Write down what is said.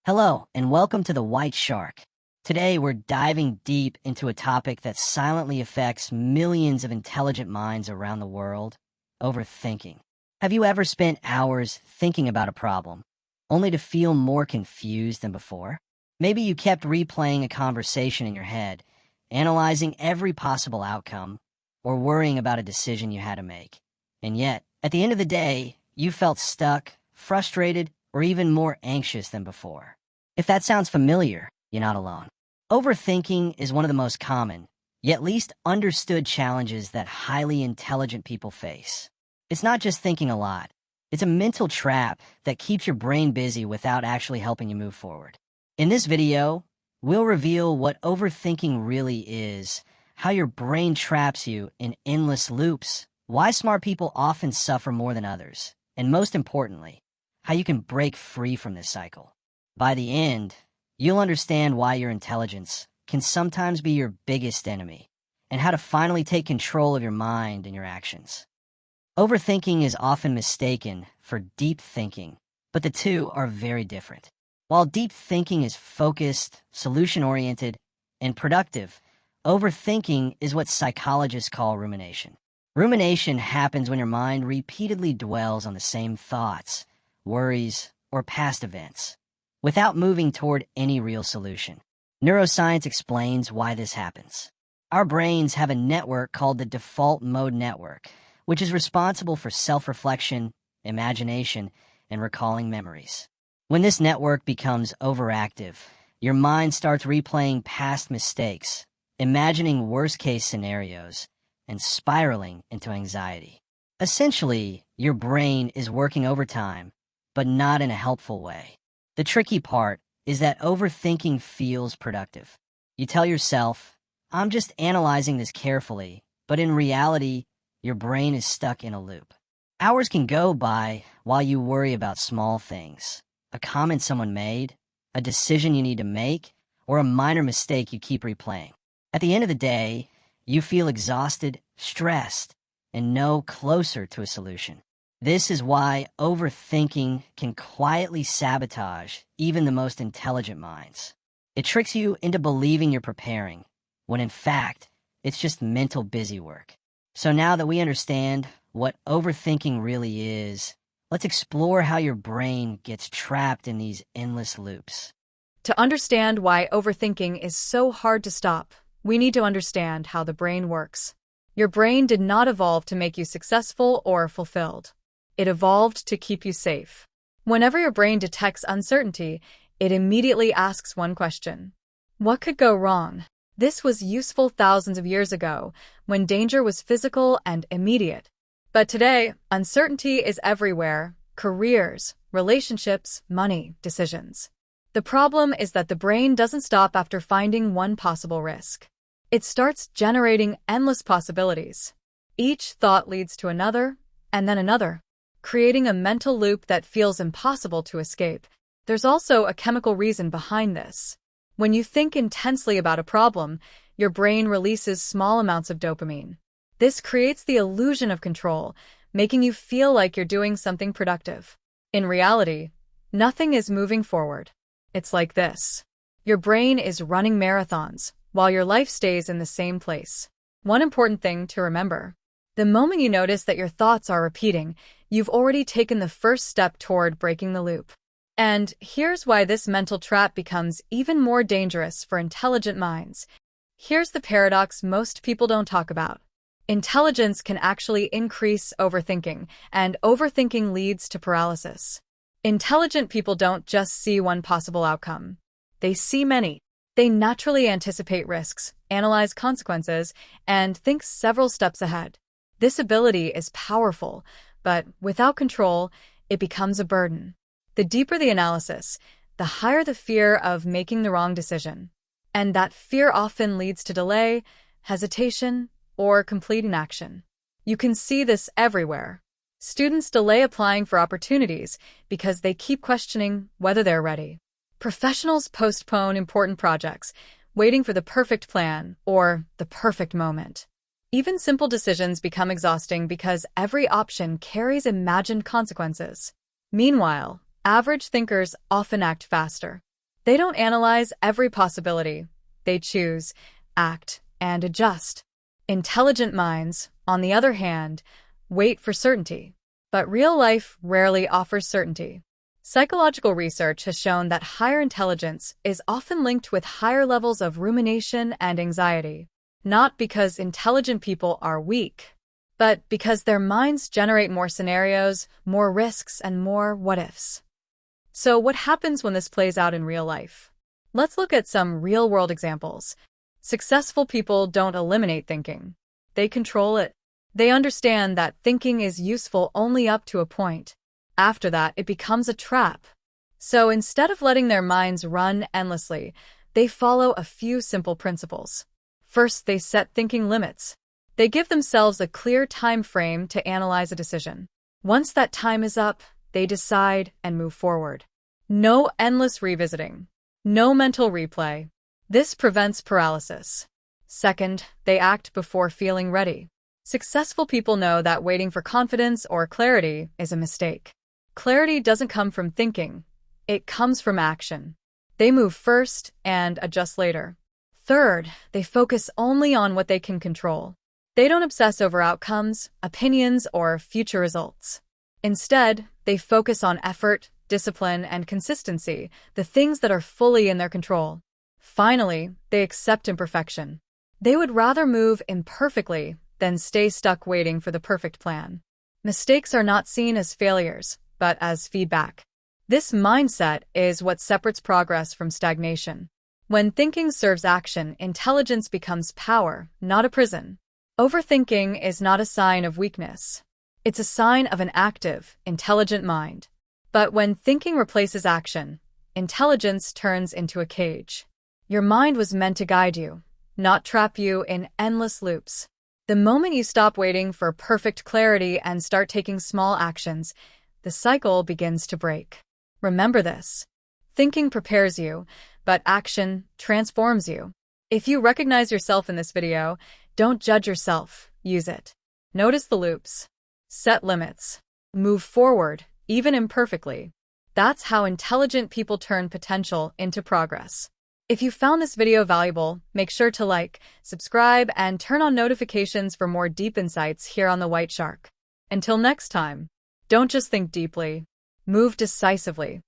Hello, and welcome to The White Shark. Today, we're diving deep into a topic that silently affects millions of intelligent minds around the world: overthinking. Have you ever spent hours thinking about a problem, only to feel more confused than before? Maybe you kept replaying a conversation in your head, analyzing every possible outcome, or worrying about a decision you had to make. And yet, at the end of the day, you felt stuck, frustrated, or even more anxious than before. If that sounds familiar, you're not alone. Overthinking is one of the most common, yet least understood challenges that highly intelligent people face. It's not just thinking a lot. It's a mental trap that keeps your brain busy without actually helping you move forward. In this video, we'll reveal what overthinking really is, how your brain traps you in endless loops, why smart people often suffer more than others, and most importantly, how you can break free from this cycle. By the end, you'll understand why your intelligence can sometimes be your biggest enemy, and how to finally take control of your mind and your actions. Overthinking is often mistaken for deep thinking, but the two are very different. While deep thinking is focused, solution-oriented, and productive, overthinking is what psychologists call rumination. Rumination happens when your mind repeatedly dwells on the same thoughts, worries, or past events, without moving toward any real solution. Neuroscience explains why this happens. Our brains have a network called the default mode network, which is responsible for self-reflection, imagination, and recalling memories. When this network becomes overactive, your mind starts replaying past mistakes, imagining worst-case scenarios, and spiraling into anxiety. Essentially, your brain is working overtime, but not in a helpful way. The tricky part is that overthinking feels productive. You tell yourself, I'm just analyzing this carefully, but in reality, your brain is stuck in a loop. Hours can go by while you worry about small things: a comment someone made, a decision you need to make, or a minor mistake you keep replaying. At the end of the day, you feel exhausted, stressed, and no closer to a solution. This is why overthinking can quietly sabotage even the most intelligent minds. It tricks you into believing you're preparing, when in fact, it's just mental busy work. So now that we understand what overthinking really is, let's explore how your brain gets trapped in these endless loops. To understand why overthinking is so hard to stop, we need to understand how the brain works. Your brain did not evolve to make you successful or fulfilled. It evolved to keep you safe. Whenever your brain detects uncertainty, it immediately asks one question: what could go wrong? This was useful thousands of years ago, when danger was physical and immediate. But today, uncertainty is everywhere: careers, relationships, money, decisions. The problem is that the brain doesn't stop after finding one possible risk. It starts generating endless possibilities. Each thought leads to another, and then another, creating a mental loop that feels impossible to escape. There's also a chemical reason behind this. When you think intensely about a problem, your brain releases small amounts of dopamine. This creates the illusion of control, making you feel like you're doing something productive. In reality, nothing is moving forward. It's like this: your brain is running marathons, while your life stays in the same place. One important thing to remember: the moment you notice that your thoughts are repeating, you've already taken the first step toward breaking the loop. And here's why this mental trap becomes even more dangerous for intelligent minds. Here's the paradox most people don't talk about. Intelligence can actually increase overthinking, and overthinking leads to paralysis. Intelligent people don't just see one possible outcome. They see many. They naturally anticipate risks, analyze consequences, and think several steps ahead. This ability is powerful, but without control, it becomes a burden. The deeper the analysis, the higher the fear of making the wrong decision. And that fear often leads to delay, hesitation, or complete inaction. You can see this everywhere. Students delay applying for opportunities because they keep questioning whether they're ready. Professionals postpone important projects, waiting for the perfect plan or the perfect moment. Even simple decisions become exhausting because every option carries imagined consequences. Meanwhile, average thinkers often act faster. They don't analyze every possibility. They choose, act, and adjust. Intelligent minds, on the other hand, wait for certainty. But real life rarely offers certainty. Psychological research has shown that higher intelligence is often linked with higher levels of rumination and anxiety, not because intelligent people are weak, but because their minds generate more scenarios, more risks, and more what-ifs. So what happens when this plays out in real life? Let's look at some real-world examples. Successful people don't eliminate thinking. They control it. They understand that thinking is useful only up to a point. After that, it becomes a trap. So instead of letting their minds run endlessly, they follow a few simple principles. First, they set thinking limits. They give themselves a clear time frame to analyze a decision. Once that time is up, they decide and move forward. No endless revisiting. No mental replay. This prevents paralysis. Second, they act before feeling ready. Successful people know that waiting for confidence or clarity is a mistake. Clarity doesn't come from thinking. It comes from action. They move first and adjust later. Third, they focus only on what they can control. They don't obsess over outcomes, opinions, or future results. Instead, they focus on effort, discipline, and consistency, the things that are fully in their control. Finally, they accept imperfection. They would rather move imperfectly than stay stuck waiting for the perfect plan. Mistakes are not seen as failures, but as feedback. This mindset is what separates progress from stagnation. When thinking serves action, intelligence becomes power, not a prison. Overthinking is not a sign of weakness. It's a sign of an active, intelligent mind. But when thinking replaces action, intelligence turns into a cage. Your mind was meant to guide you, not trap you in endless loops. The moment you stop waiting for perfect clarity and start taking small actions, the cycle begins to break. Remember this. Thinking prepares you, but action transforms you. If you recognize yourself in this video, don't judge yourself, use it. Notice the loops. Set limits. Move forward, even imperfectly. That's how intelligent people turn potential into progress. If you found this video valuable, make sure to like, subscribe, and turn on notifications for more deep insights here on The White Shark. Until next time, don't just think deeply, move decisively.